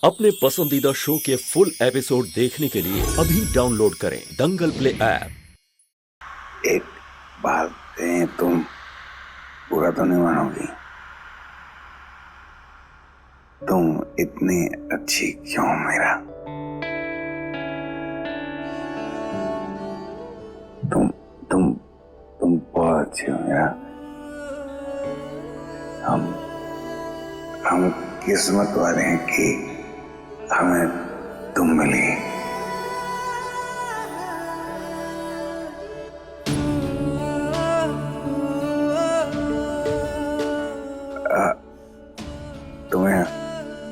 अपने पसंदीदा शो के फुल एपिसोड देखने के लिए अभी डाउनलोड करें दंगल प्ले ऐप। एक बात कहें, तुम पूरा तो नहीं मानोगी। तुम इतनी अच्छी क्यों मेरा? तुम तुम तुम बहुत अच्छी हो मेरा। हम किस्मत वाले हैं कि हमें तुम मिली। तुम्हें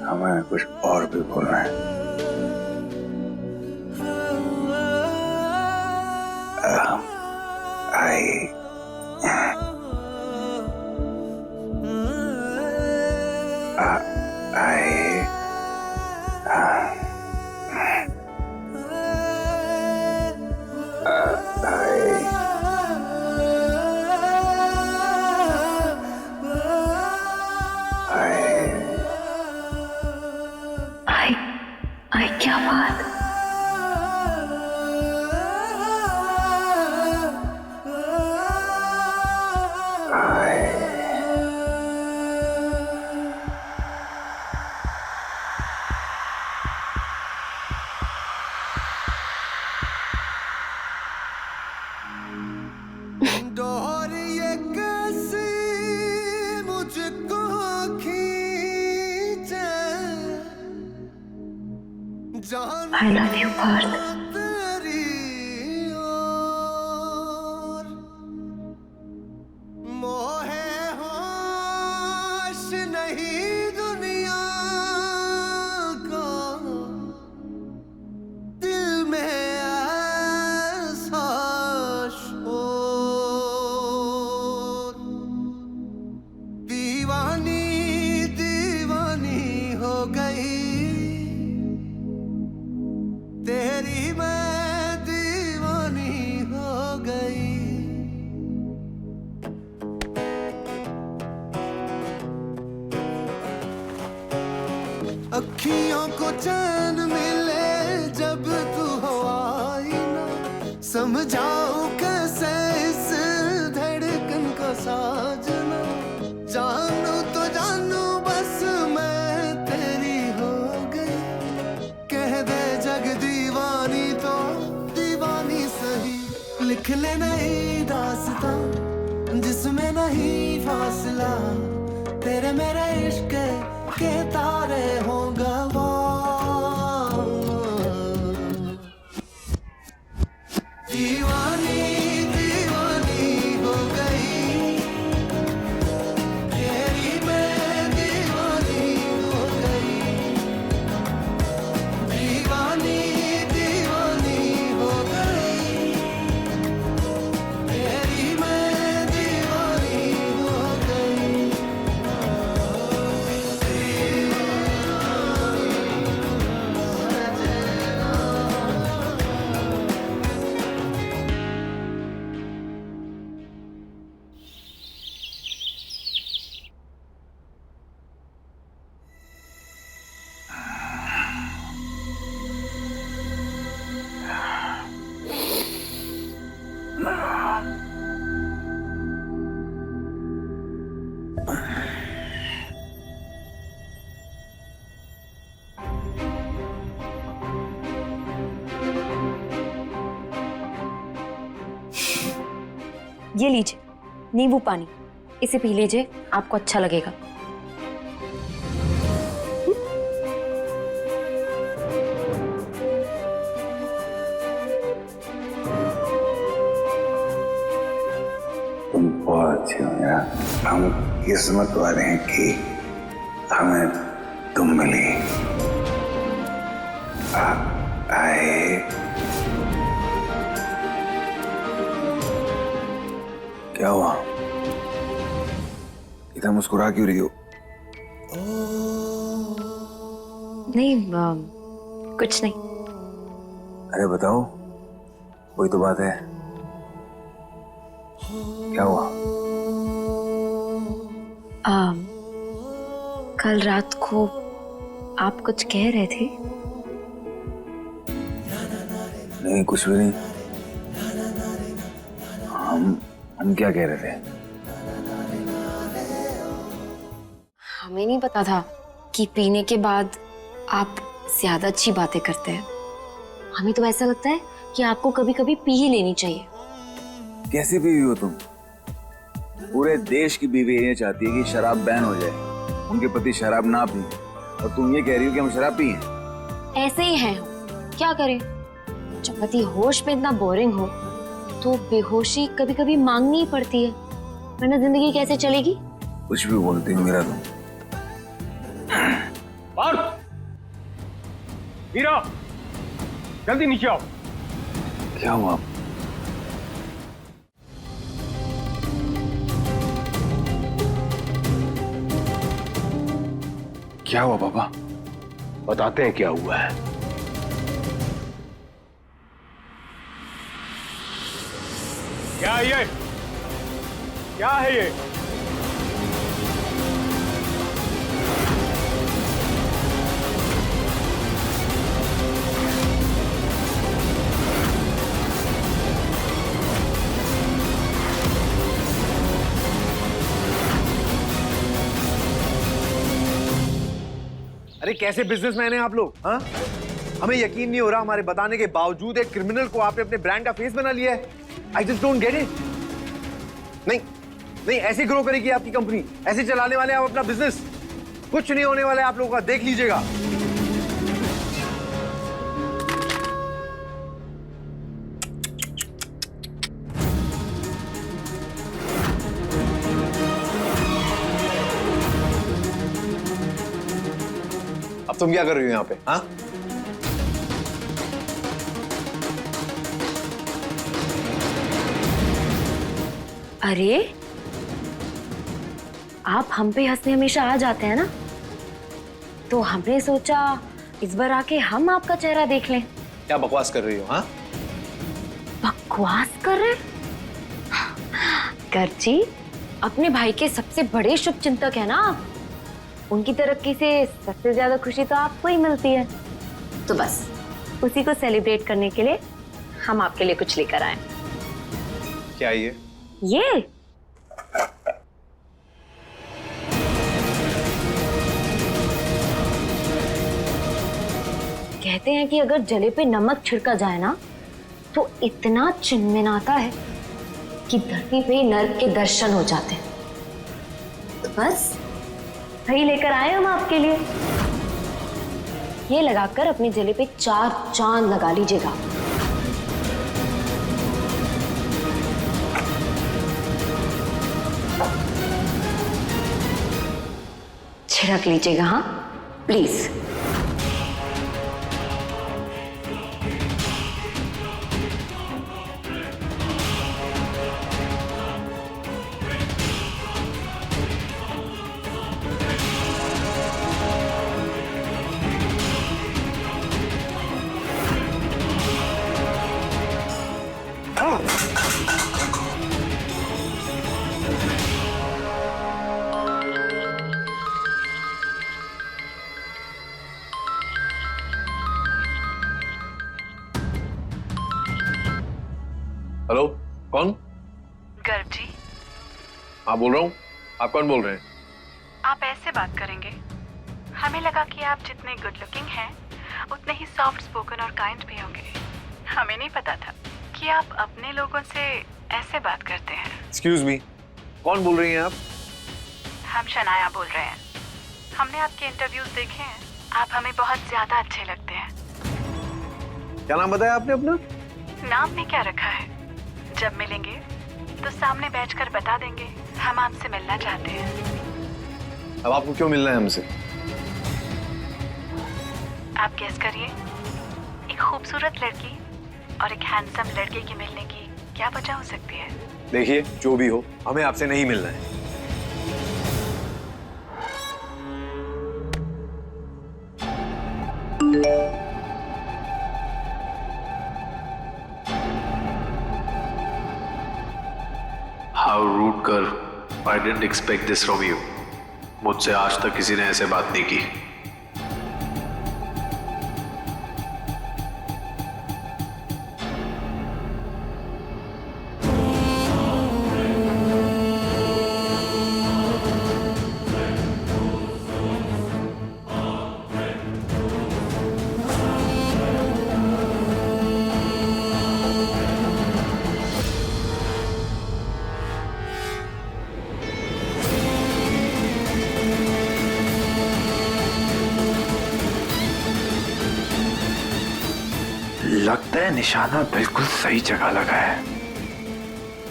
हमें कुछ और भी बोलना है। आई आई क्या बात? I love you, Parth. तेरी मैं दीवानी हो गई। अखियों को चैन मिले जब तू हो आई ना, समझाऊं कैसे इस धड़कन को साजना। जानू तो जानू बस मैं तेरी हो गई। कह दे जग दीवानी तो दीवानी सही। लिख ले नई दास्तां जिसमें नहीं फासला। तेरे मेरे इश्क के तारे हों गवाह। दीवानी दीवानी हो गई। तेरी मैं दीवानी हो गई। दीवानी दीवानी हो गई। तेरी मैं दीवानी हो गई। ये लीजिए नींबू पानी, इसे पी लीजिए, आपको अच्छा लगेगा। तुम बहुत अच्छी हो मेरा। हम किस्मत वाले हैं कि हमें तुम मिली। आए क्या हुआ? इतना मुस्कुरा क्यों रही हो? नहीं कुछ नहीं। अरे बताओ, कोई तो बात है। क्या हुआ? कल रात को आप कुछ कह रहे थे? नहीं, कुछ भी नहीं। हम क्या कह रहे थे? हमें नहीं पता था कि पीने के बाद आप ज्यादा अच्छी बातें करते हैं। हमें तो ऐसा लगता है कि आपको कभी कभी पी ही लेनी चाहिए। कैसी बीवी हो तुम? पूरे देश की बीवी ये चाहती है कि शराब बैन हो जाए, उनके पति शराब ना पिए, और तुम ये कह रही हो कि हम शराब पिए? ऐसे ही हैं हम, क्या करें? जब पति होश में इतना बोरिंग हो तो बेहोशी कभी कभी मांगनी ही पड़ती है, वरना जिंदगी कैसे चलेगी? कुछ भी बोलती हो मीरा तुम। मीरा, जल्दी नीचे आओ। क्या हुआ? क्या हुआ पापा? बताते हैं क्या हुआ है। क्या है ये? क्या है ये? अरे कैसे बिजनेसमैन हैं आप लोग? हाँ, हमें यकीन नहीं हो रहा, हमारे बताने के बावजूद एक क्रिमिनल को आपने अपने ब्रांड का फेस बना लिया है। I just don't get it. नहीं नहीं, ऐसे ग्रो करेगी आपकी कंपनी, ऐसे चलाने वाले आप अपना बिजनेस। कुछ नहीं होने वाला है आप लोगों का, देख लीजिएगा। अब तुम क्या कर रही हो यहाँ पे? हाँ, अरे आप हम पे हंसने हमेशा आ जाते हैं ना, तो हमने सोचा इस बार आके हम आपका चेहरा देख लें। क्या बकवास कर रही हो? हाँ, बकवास कर रहे? कर जी, अपने भाई के सबसे बड़े शुभ चिंतक है ना आप। उनकी तरक्की से सबसे ज्यादा खुशी तो आपको ही मिलती है, तो बस उसी को सेलिब्रेट करने के लिए हम आपके लिए कुछ लेकर आए। क्या ये? ये कहते हैं कि अगर जले पे नमक छिड़का जाए ना तो इतना चिनमिनाता है कि धरती पे नर्क के दर्शन हो जाते हैं। तो बस वही लेकर आए हम आपके लिए। ये लगाकर अपने जले पे 4 चांद लगा लीजिएगा। छिड़क लीजिएगा, हाँ प्लीज। हेलो, कौन? गर्व जी, हाँ बोल रहा हूँ। आप कौन बोल रहे हैं? आप ऐसे बात करेंगे? हमें लगा कि आप जितने गुड लुकिंग हैं उतने ही सॉफ्ट स्पोकन और काइंड भी होंगे। हमें नहीं पता था कि आप अपने लोगों से ऐसे बात करते हैं। एक्सक्यूज मी, कौन बोल रही हैं आप? हम शनाया बोल रहे हैं। हमने आपके इंटरव्यूज देखे हैं, आप हमें बहुत ज्यादा अच्छे लगते हैं। क्या नाम बताया आपने अपना? नाम भी क्या रखा है? जब मिलेंगे तो सामने बैठकर बता देंगे। हम आपसे मिलना चाहते हैं। अब आपको क्यों मिलना है हमसे? आप गेस करिए, एक खूबसूरत लड़की और एक हैंडसम लड़के की मिलने की क्या वजह हो सकती है? देखिए, जो भी हो, हमें आपसे नहीं मिलना है। How rude girl. I didn't expect this from you. मुझसे आज तक किसी ने ऐसे बात नहीं की। लगता है निशाना बिल्कुल सही जगह लगा है।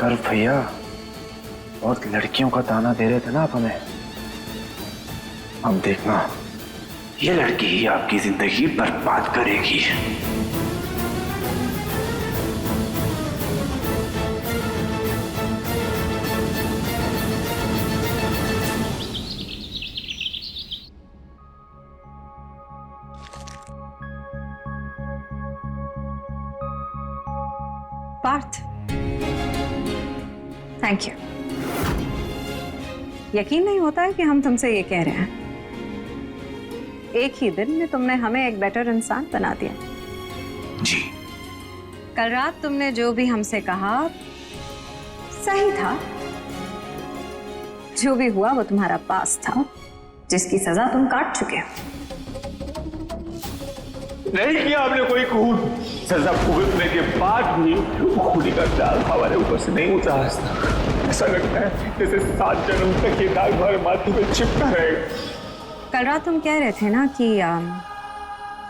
कल भैया बहुत लड़कियों का ताना दे रहे थे ना आप हमें। अब देखना, ये लड़की ही आपकी जिंदगी बर्बाद करेगी। Parth, thank you. यकीन नहीं होता है कि हम तुमसे ये कह रहे हैं। एक ही दिन में तुमने हमें एक बेटर इंसान बना दिया। जी। कल रात तुमने जो भी हमसे कहा सही था। जो भी हुआ वो तुम्हारा पास था, जिसकी सजा तुम काट चुके हो। नहीं किया आपने कोई खून। सजा भुगतने के बाद भी खूनी का दाग हमारे ऊपर से नहीं उतरा। ऐसा लगता है जैसे 7 जन्म तक ये दाग हमारे माथे पे चिपका रहेगा। कल रात तुम कह रहे थे ना कि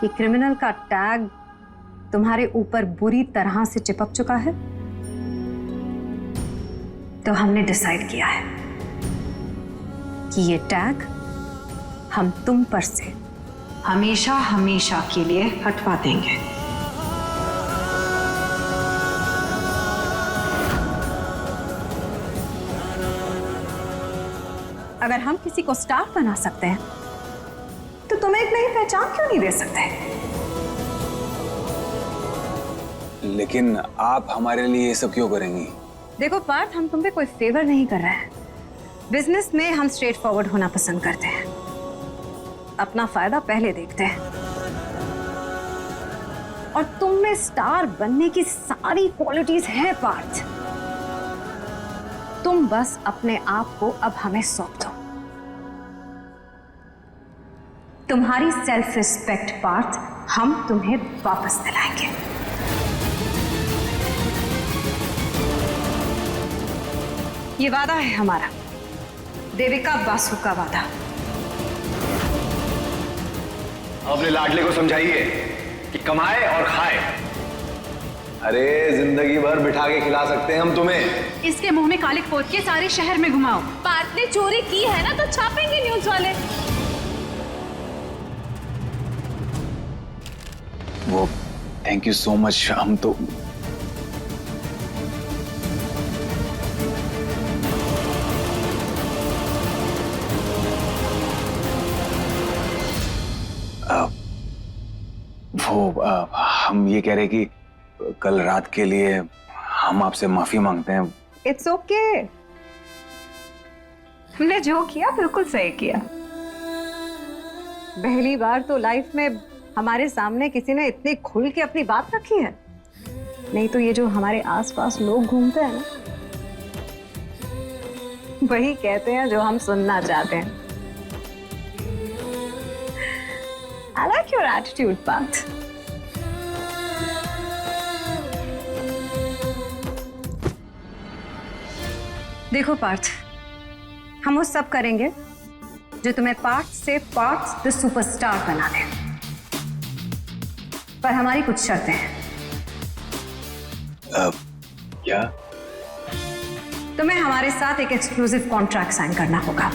क्रिमिनल का टैग तुम्हारे ऊपर बुरी तरह से चिपक चुका है। तो हमने डिसाइड किया है कि ये टैग हम तुम पर से हमेशा हमेशा के लिए हटवा देंगे। अगर हम किसी को स्टार बना सकते हैं तो तुम्हें एक नई पहचान क्यों नहीं दे सकते? लेकिन आप हमारे लिए ये सब क्यों करेंगी? देखो पार्थ, हम तुम पे कोई फेवर नहीं कर रहे हैं। बिजनेस में हम स्ट्रेट फॉरवर्ड होना पसंद करते हैं। अपना फायदा पहले देखते हैं। और तुम में स्टार बनने की सारी क्वालिटीज हैं पार्थ। तुम बस अपने आप को अब हमें सौंप दो। तुम्हारी सेल्फ रिस्पेक्ट पार्थ हम तुम्हें वापस दिलाएंगे। ये वादा है हमारा, देविका बासु का वादा। अपने लाडले को समझाइए कि कमाए और खाए। अरे जिंदगी भर बिठा के खिला सकते हैं हम तुम्हें। इसके मुंह में कालिक पोत के सारे शहर में घुमाओ। पार्थ ने चोरी की है ना तो छापेंगे न्यूज वाले। वो थैंक यू सो मच। हम तो हम ये कह रहे कि कल रात के लिए हम आपसे माफी मांगते हैं। It's okay. हमने जो किया बिल्कुल सही किया। पहली बार तो लाइफ में हमारे सामने किसी ने इतनी खुल के अपनी बात रखी है। नहीं तो ये जो हमारे आसपास लोग घूमते हैं ना, वही कहते हैं जो हम सुनना चाहते हैं। I like your attitude, Path. देखो पार्थ, हम वो सब करेंगे जो तुम्हें पार्थ से पार्थ द सुपरस्टार बना दे। पर हमारी कुछ शर्तें हैं। क्या? तुम्हें हमारे साथ एक एक्सक्लूसिव कॉन्ट्रैक्ट साइन करना होगा।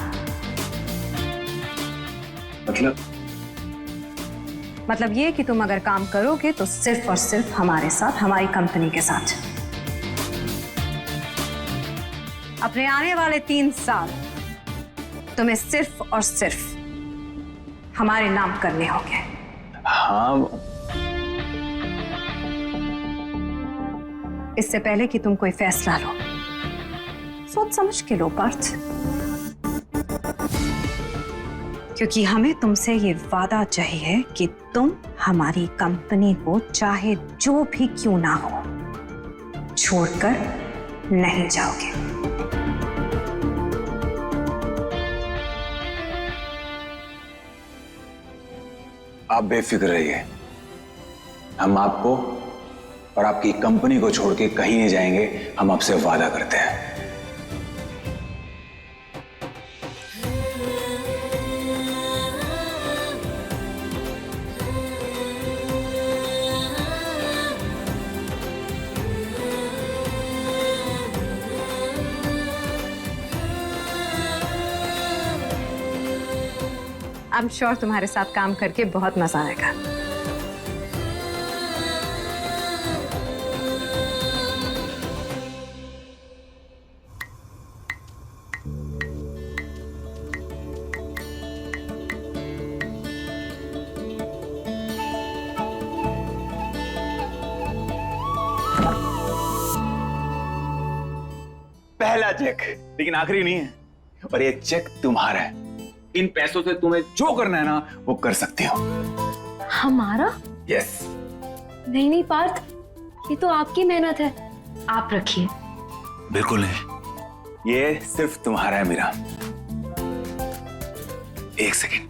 मतलब ये कि तुम अगर काम करोगे तो सिर्फ और सिर्फ हमारे साथ, हमारी कंपनी के साथ। अपने आने वाले 3 साल तुम्हें सिर्फ और सिर्फ हमारे नाम करने होंगे। हाँ। इससे पहले कि तुम कोई फैसला लो, सोच समझ के लो पार्थ, क्योंकि हमें तुमसे ये वादा चाहिए कि तुम हमारी कंपनी को चाहे जो भी क्यों ना हो छोड़कर नहीं जाओगे। आप बेफिक्र रहिए, हम आपको और आपकी कंपनी को छोड़ के कहीं नहीं जाएंगे। हम आपसे वादा करते हैं। आई एम श्योर तुम्हारे साथ काम करके बहुत मजा आएगा। पहला चेक, लेकिन आखिरी नहीं है। और ये चेक तुम्हारा है। इन पैसों से तुम्हें जो करना है ना वो कर सकते हो। हमारा? यस। नहीं नहीं पार्थ, ये तो आपकी मेहनत है, आप रखिए। बिल्कुल नहीं, ये सिर्फ तुम्हारा है मीरा। एक सेकेंड।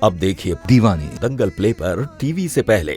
अब देखिए दीवानी दंगल प्ले पर टीवी से पहले।